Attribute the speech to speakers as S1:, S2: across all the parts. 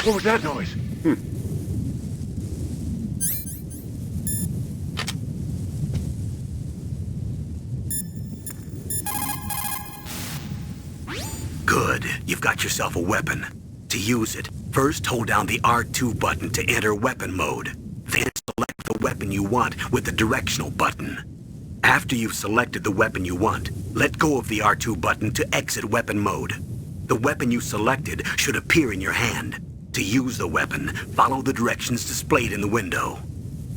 S1: What was that noise?
S2: Good. You've got yourself a weapon. To use it, first hold down the R2 button to enter weapon mode. Then select the weapon you want with the directional button. After you've selected the weapon you want, let go of the R2 button to exit weapon mode. The weapon you selected should appear in your hand. To use the weapon, follow the directions displayed in the window.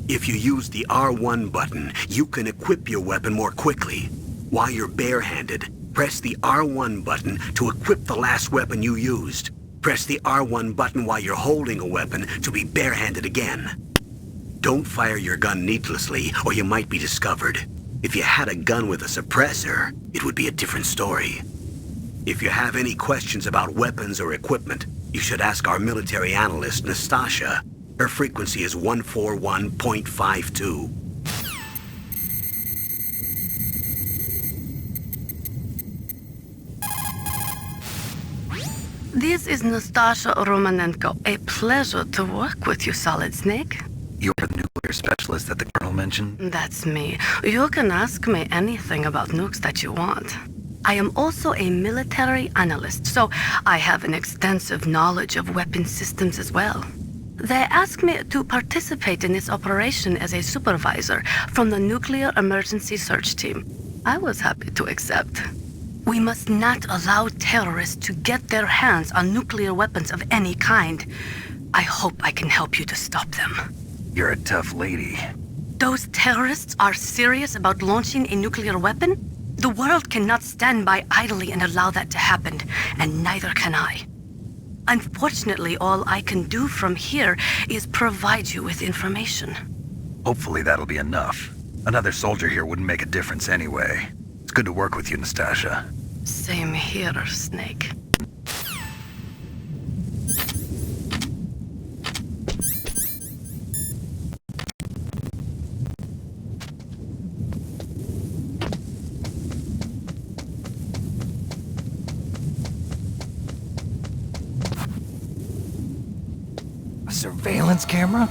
S2: If you use the R1 button, you can equip your weapon more quickly. While you're barehanded, press the R1 button to equip the last weapon you used. Press the R1 button while you're holding a weapon to be barehanded again. Don't fire your gun needlessly, or you might be discovered. If you had a gun with a suppressor, it would be a different story. If you have any questions about weapons or equipment, you should ask our military analyst, Nastasha. Her frequency is 141.52.
S3: This is Nastasha Romanenko. A pleasure to work with you, Solid Snake.
S4: You're the nuclear specialist that the Colonel mentioned?
S3: That's me. You can ask me anything about nukes that you want. I am also a military analyst, so I have an extensive knowledge of weapon systems as well. They asked me to participate in this operation as a supervisor from the Nuclear Emergency Search Team. I was happy to accept. We must not allow terrorists to get their hands on nuclear weapons of any kind. I hope I can help you to stop them.
S4: You're a tough lady.
S3: Those terrorists are serious about launching a nuclear weapon? The world cannot stand by idly and allow that to happen, and neither can I. Unfortunately, all I can do from here is provide you with information.
S4: Hopefully that'll be enough. Another soldier here wouldn't make a difference anyway. It's good to work with you, Nastasha.
S3: Same here, Snake.
S4: A surveillance camera?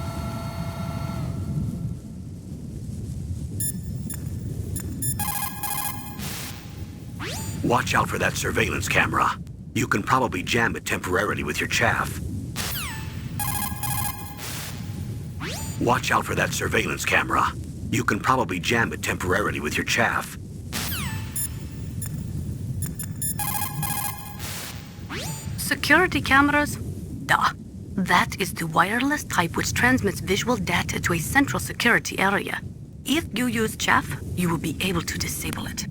S2: Watch out for that surveillance camera. You can probably jam it temporarily with your chaff. Watch out for that surveillance camera. You can probably jam it temporarily with your chaff.
S3: Security cameras? Duh. That is the wireless type which transmits visual data to a central security area. If you use chaff, you will be able to disable it.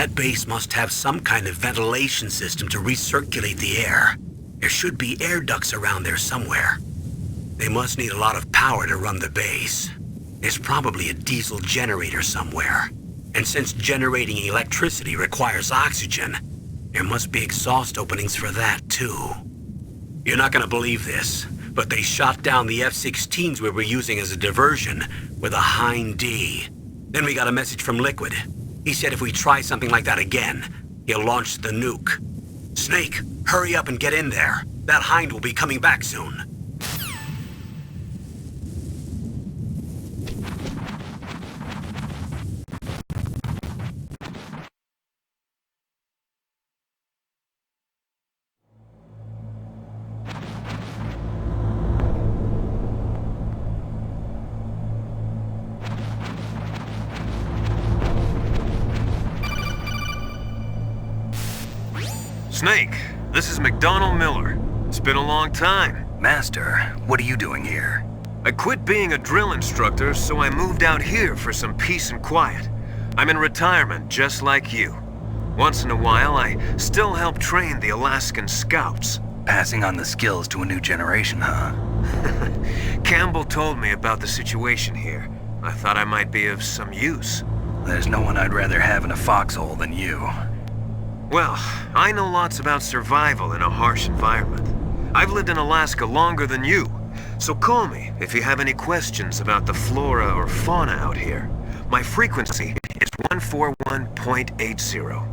S2: That base must have some kind of ventilation system to recirculate the air. There should be air ducts around there somewhere. They must need a lot of power to run the base. There's probably a diesel generator somewhere. And since generating electricity requires oxygen, there must be exhaust openings for that too. You're not gonna believe this, but they shot down the F-16s we were using as a diversion with a Hind D. Then we got a message from Liquid. He said if we try something like that again, he'll launch the nuke. Snake, hurry up and get in there. That Hind will be coming back soon.
S1: Snake, this is McDonald Miller. It's been a long time.
S4: Master, what are you doing here?
S1: I quit being a drill instructor, so I moved out here for some peace and quiet. I'm in retirement, just like you. Once in a while, I still help train the Alaskan Scouts.
S4: Passing on the skills to a new generation, huh?
S1: Campbell told me about the situation here. I thought I might be of some use.
S4: There's no one I'd rather have in a foxhole than you.
S1: Well, I know lots about survival in a harsh environment. I've lived in Alaska longer than you, so call me if you have any questions about the flora or fauna out here. My frequency is 141.80.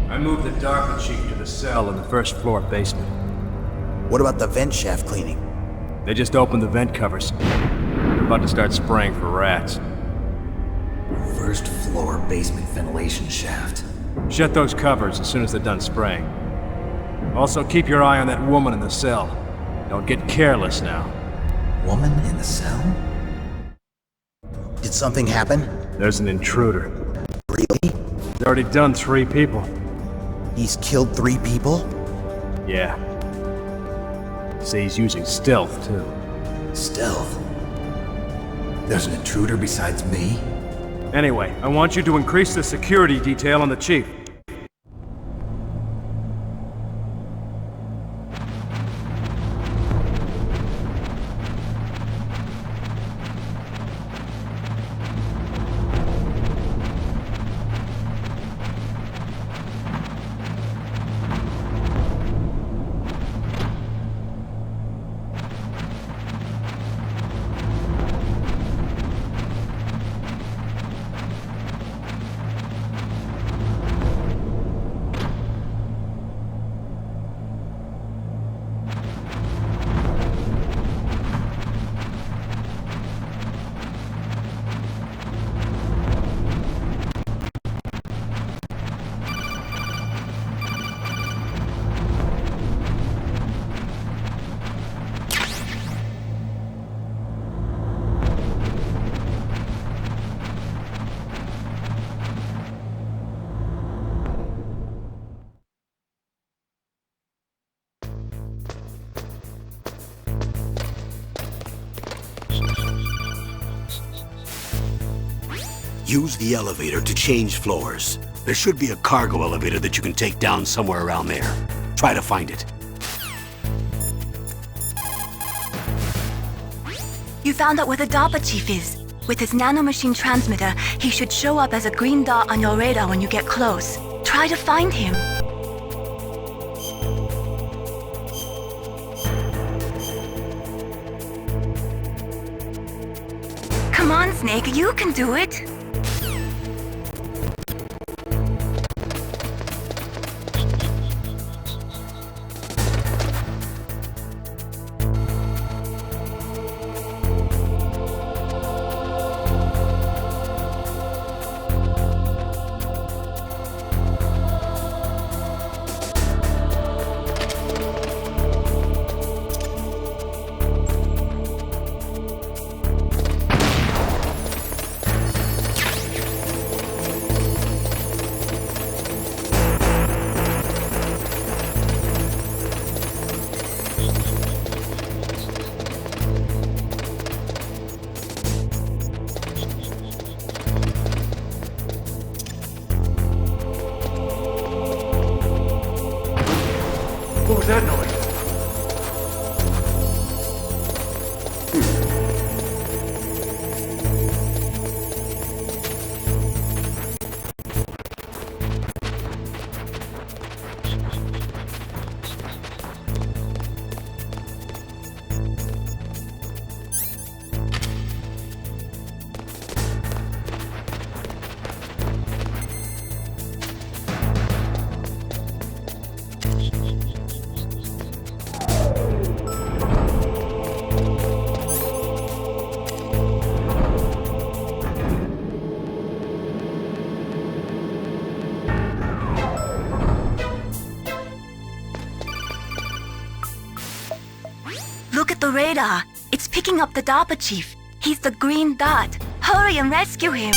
S5: I moved the DARPA chief to the cell in the first floor basement.
S6: What about the vent shaft cleaning?
S5: They just opened the vent covers. They're about to start spraying for rats.
S6: First floor basement ventilation shaft.
S5: Shut those covers as soon as they're done spraying. Also, keep your eye on that woman in the cell. Don't get careless now.
S6: Woman in the cell? Did something happen?
S5: There's an intruder.
S6: Really?
S5: He's already done 3 people.
S6: He's killed 3 people?
S5: Yeah. See, he's using stealth, too.
S6: Stealth? There's an intruder besides me?
S5: Anyway, I want you to increase the security detail on the chief.
S2: Use the elevator to change floors. There should be a cargo elevator that you can take down somewhere around there. Try to find it.
S7: You found out where the DARPA chief is. With his nanomachine transmitter, he should show up as a green dot on your radar when you get close. Try to find him. Come on, Snake, you can do it.
S5: was that noise?
S7: Look at the radar. It's picking up the DARPA chief. He's the green dot. Hurry and rescue him.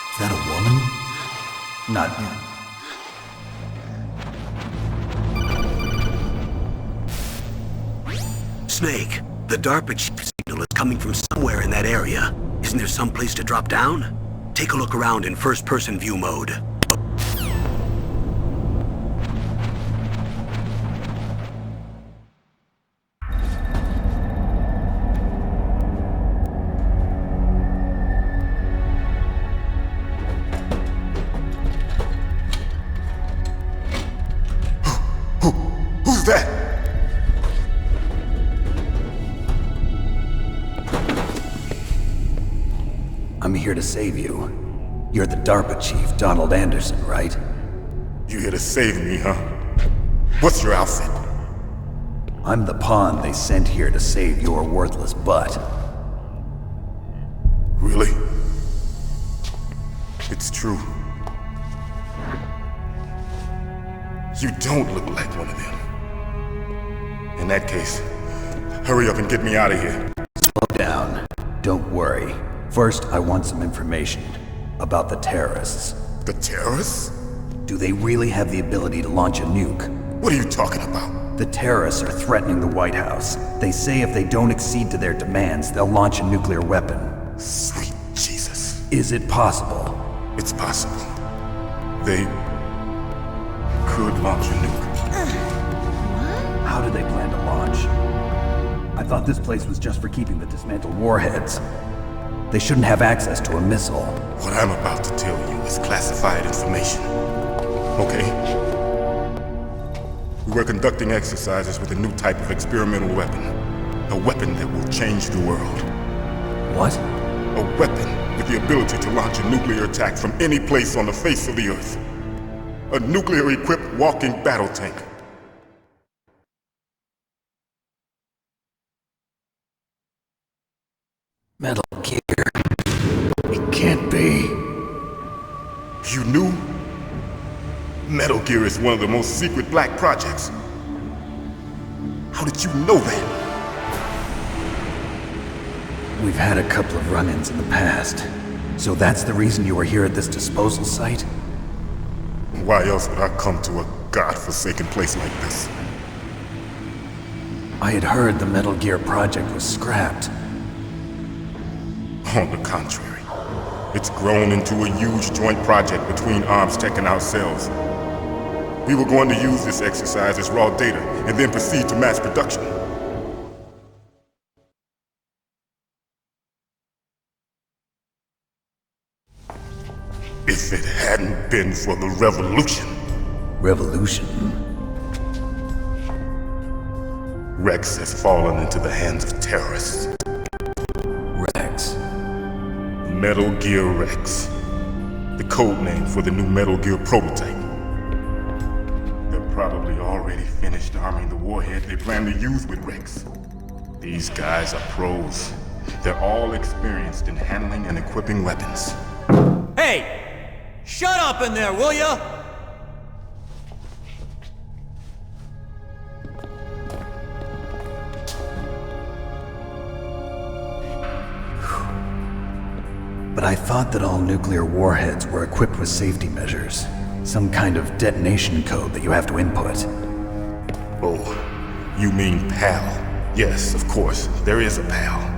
S6: Is that a woman?
S4: Not yet.
S2: Snake, the DARPA chief signal is coming from somewhere in that area. Isn't there some place to drop down? Take a look around in first-person view mode.
S8: Who's that?
S4: I'm here to save you. You're the DARPA chief, Donald Anderson, right?
S8: You here to save me, huh? What's your outfit?
S4: I'm the pawn they sent here to save your worthless butt.
S8: Really? It's true. You don't look like one of them. In that case, hurry up and get me out of here.
S4: Slow down. Don't worry. First, I want some information about the terrorists.
S8: The terrorists?
S4: Do they really have the ability to launch a nuke?
S8: What are you talking about?
S4: The terrorists are threatening the White House. They say if they don't accede to their demands, they'll launch a nuclear weapon.
S8: Sweet Jesus.
S4: Is it possible?
S8: It's possible. They could launch a nuke.
S4: How do they plan to launch? I thought this place was just for keeping the dismantled warheads. They shouldn't have access to a missile.
S8: What I'm about to tell you is classified information. Okay? We were conducting exercises with a new type of experimental weapon. A weapon that will change the world.
S4: What?
S8: A weapon with the ability to launch a nuclear attack from any place on the face of the Earth. A nuclear-equipped walking battle tank.
S4: Metal Gear. It can't be.
S8: You knew? Metal Gear is one of the most secret black projects. How did you know that?
S4: We've had a couple of run-ins in the past. So that's the reason you were here at this disposal site?
S8: Why else would I come to a godforsaken place like this?
S4: I had heard the Metal Gear project was scrapped.
S8: On the contrary, it's grown into a huge joint project between Arms Tech and ourselves. We were going to use this exercise as raw data and then proceed to mass production. If it hadn't been for the revolution,
S4: Revolution?
S8: Rex has fallen into the hands of terrorists.
S4: Rex.
S8: Metal Gear Rex. The code name for the new Metal Gear prototype. They're probably already finished arming the warhead they plan to use with Rex. These guys are pros. They're all experienced in handling and equipping weapons.
S9: Hey! Shut up in there, will ya?
S4: But I thought that all nuclear warheads were equipped with safety measures. Some kind of detonation code that you have to input.
S8: Oh, you mean PAL? Yes, of course, there is a PAL.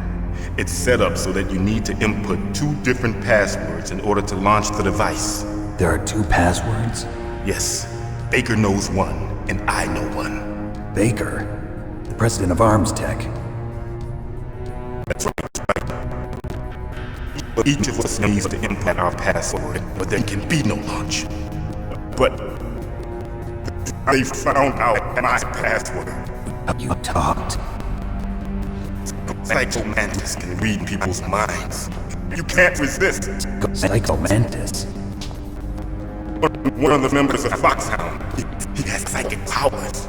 S8: It's set up so that you need to input 2 different passwords in order to launch the device.
S4: There are 2 passwords?
S8: Yes, Baker knows one, and I know one.
S4: Baker? The president of Arms Tech.
S8: That's right. Each of us needs to input our password, but there can be no launch. But they found out my password.
S4: You talked.
S8: Psycho Mantis can read people's minds. You can't resist.
S4: Psycho Mantis?
S8: One of the members of Foxhound. He has psychic powers.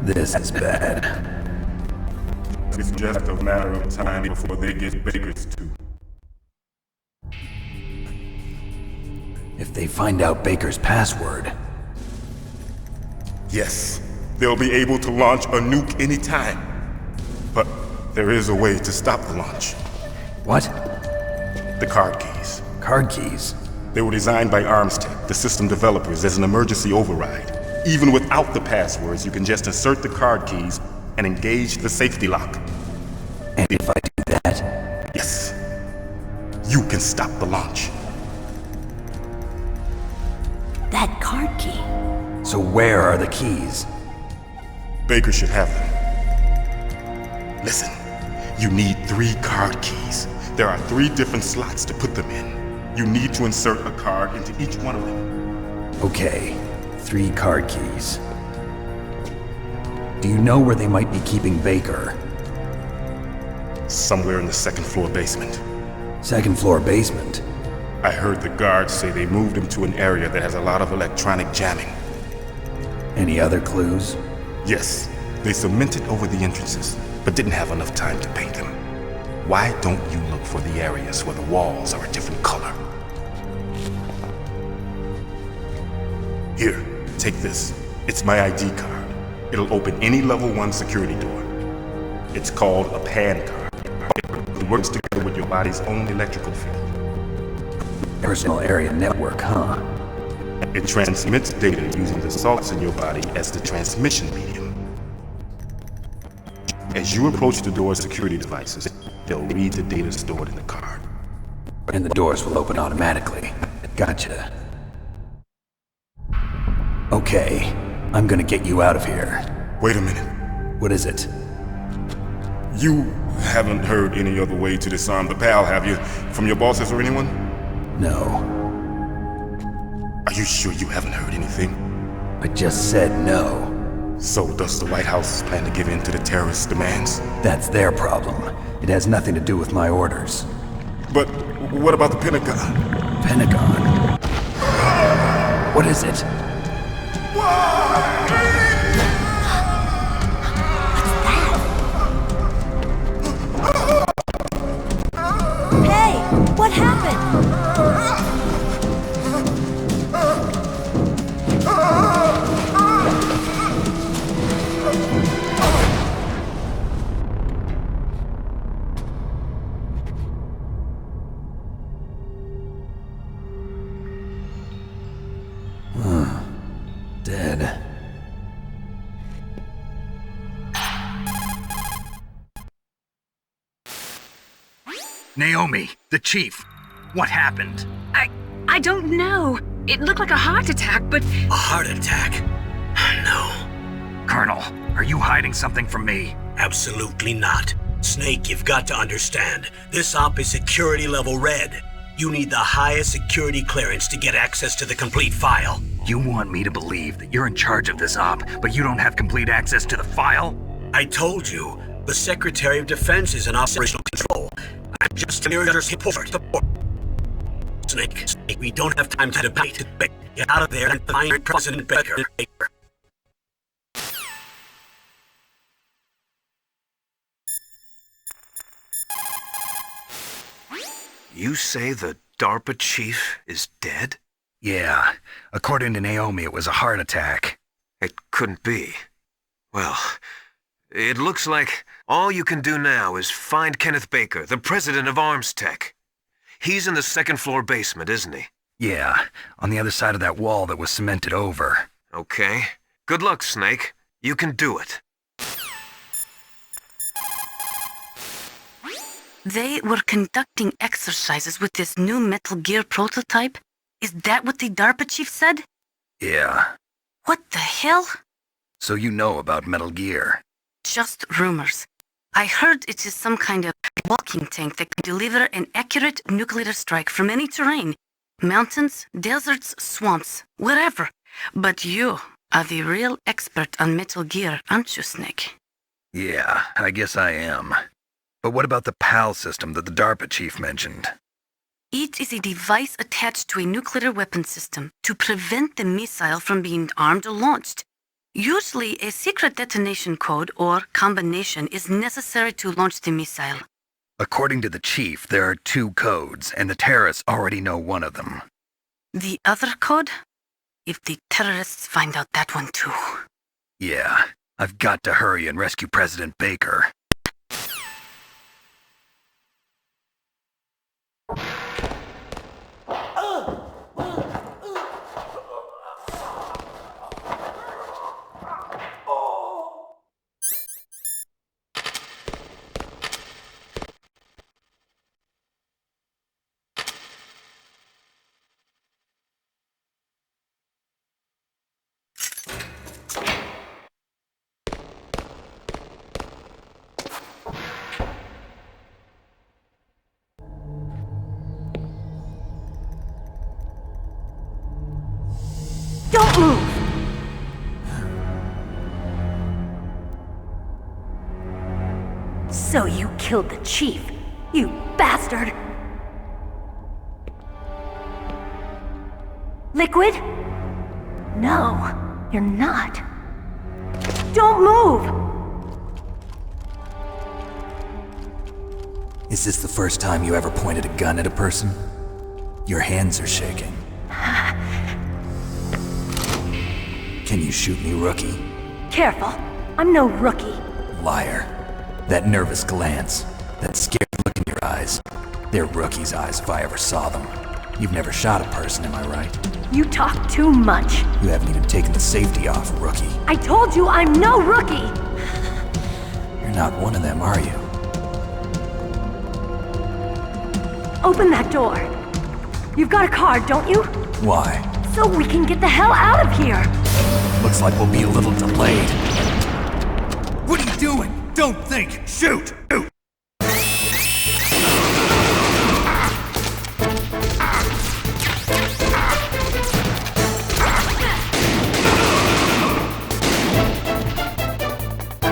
S4: This is bad.
S8: It's just a matter of time before they get Baker's too.
S4: If they find out Baker's password...
S8: Yes, they'll be able to launch a nuke anytime. But there is a way to stop the launch.
S4: What?
S8: The card keys.
S4: Card keys?
S8: They were designed by Arms Tech, the system developers, as an emergency override. Even without the passwords, you can just insert the card keys and engage the safety lock.
S4: And if I do that?
S8: Yes. You can stop the launch.
S7: That card key.
S4: So where are the keys?
S8: Baker should have them. Listen, you need 3 card keys. There are 3 different slots to put them in. You need to insert a card into each one of them.
S4: Okay, 3 card keys. Do you know where they might be keeping Baker?
S8: Somewhere in the 2nd floor basement.
S4: 2nd floor basement?
S8: I heard the guards say they moved him to an area that has a lot of electronic jamming.
S4: Any other clues?
S8: Yes, they cemented over the entrances, but didn't have enough time to paint them. Why don't you look for the areas where the walls are a different color? Here, take this. It's my ID card. It'll open any level 1 security door. It's called a PAN card. It works together with your body's own electrical field.
S4: Personal area network, huh?
S8: It transmits data using the salts in your body as the transmission medium. As you approach the door's security devices, they'll read the data stored in the card.
S4: And the doors will open automatically. Gotcha. Okay, I'm gonna get you out of here.
S8: Wait a minute.
S4: What is it?
S8: You haven't heard any other way to disarm the PAL, have you? From your bosses or anyone?
S4: No.
S8: Are you sure you haven't heard anything?
S4: I just said no.
S8: So does the White House plan to give in to the terrorists' demands?
S4: That's their problem. It has nothing to do with my orders.
S8: But what about the Pentagon?
S4: Pentagon? What is it?
S7: Hey, what happened?
S4: Dead.
S10: Naomi, the chief. What happened?
S11: I don't know. It looked like a heart attack, but...
S2: A heart attack? No.
S10: Colonel, are you hiding something from me?
S2: Absolutely not. Snake, you've got to understand. This op is security level red. You need the highest security clearance to get access to the complete file.
S10: You want me to believe that you're in charge of this op, but you don't have complete access to the file?
S2: I told you, the Secretary of Defense is in operational control. I'm just here to support. Snake, we don't have time to debate. Get out of there and find President Baker.
S1: You say the DARPA chief is dead?
S10: Yeah. According to Naomi, it was a heart attack.
S1: It couldn't be. Well, it looks like all you can do now is find Kenneth Baker, the president of Arms Tech. He's in the second-floor basement, isn't he?
S10: Yeah, on the other side of that wall that was cemented over.
S1: Okay. Good luck, Snake. You can do it.
S3: They were conducting exercises with this new Metal Gear prototype? Is that what the DARPA chief said?
S10: Yeah.
S3: What the hell?
S10: So you know about Metal Gear?
S3: Just rumors. I heard it is some kind of walking tank that can deliver an accurate nuclear strike from any terrain. Mountains, deserts, swamps, wherever. But you are the real expert on Metal Gear, aren't you, Snake?
S10: Yeah, I guess I am. But what about the PAL system that the DARPA chief mentioned?
S3: It is a device attached to a nuclear weapon system to prevent the missile from being armed or launched. Usually, a secret detonation code or combination is necessary to launch the missile.
S10: According to the chief, there are 2 codes, and the terrorists already know one of them.
S3: The other code? If the terrorists find out that one too.
S10: Yeah, I've got to hurry and rescue President Baker.
S7: Don't move! So you killed the chief, you bastard! Liquid? No, you're not. Don't move!
S6: Is this the first time you ever pointed a gun at a person? Your hands are shaking. Can you shoot me, rookie?
S7: Careful, I'm no rookie.
S6: Liar. That nervous glance, that scared look in your eyes. They're rookie's eyes if I ever saw them. You've never shot a person, am I right?
S7: You talk too much.
S6: You haven't even taken the safety off, rookie.
S7: I told you I'm no rookie!
S6: You're not one of them, are you?
S7: Open that door. You've got a card, don't you?
S6: Why?
S7: So we can get the hell out of here!
S6: Looks like we'll be a little delayed.
S12: What are you doing? Don't think! Shoot! Shoot!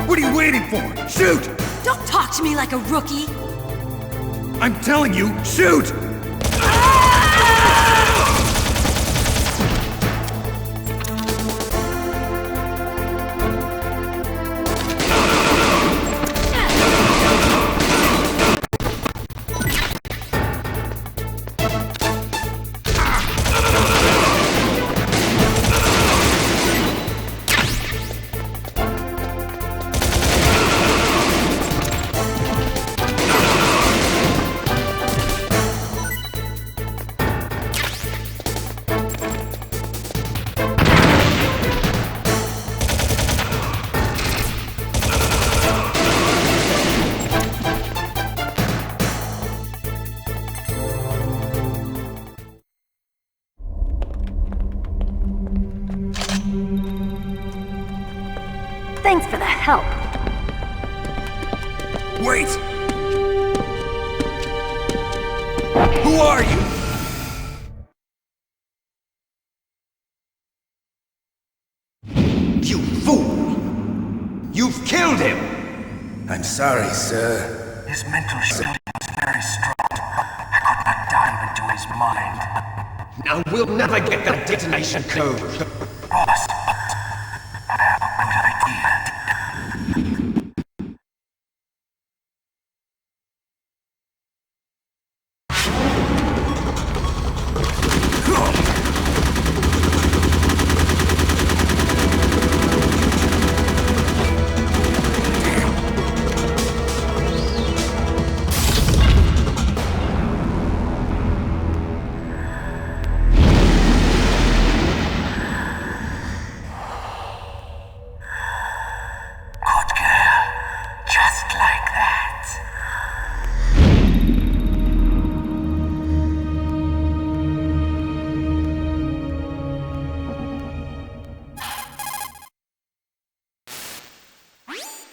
S12: What are you waiting for? Shoot!
S7: Don't talk to me like a rookie!
S12: I'm telling you, shoot!
S7: Thanks for the help.
S12: Wait! Who are you?
S13: sorry, sir.
S14: His mental stability was very strong. I could not dive into his mind.
S13: Now we'll never get that detonation code.
S14: Boss, I have a good idea.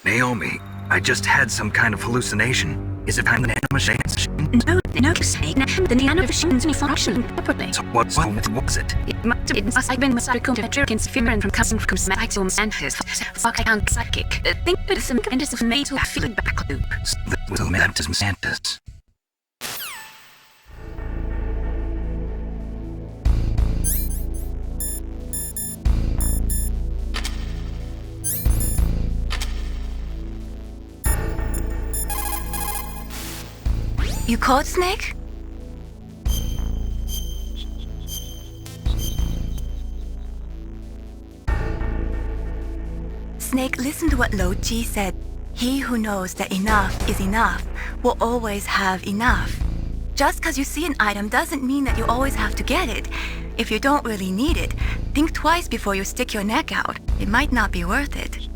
S10: Naomi, I just had some kind of hallucination. Is it time the nanomachine?
S11: No, Snake. The nanomachine's only functioning properly.
S10: So what was it?
S11: It must have been psychometric interference from cousin from cytomes and his fucking psychic. Think of it as some kind of mental feedback loop.
S10: That was Mantis Mantis.
S7: You called, Snake? Snake, listen to what Lo Ji said. He who knows that enough is enough will always have enough. Just because you see an item doesn't mean that you always have to get it. If you don't really need it, think twice before you stick your neck out. It might not be worth it.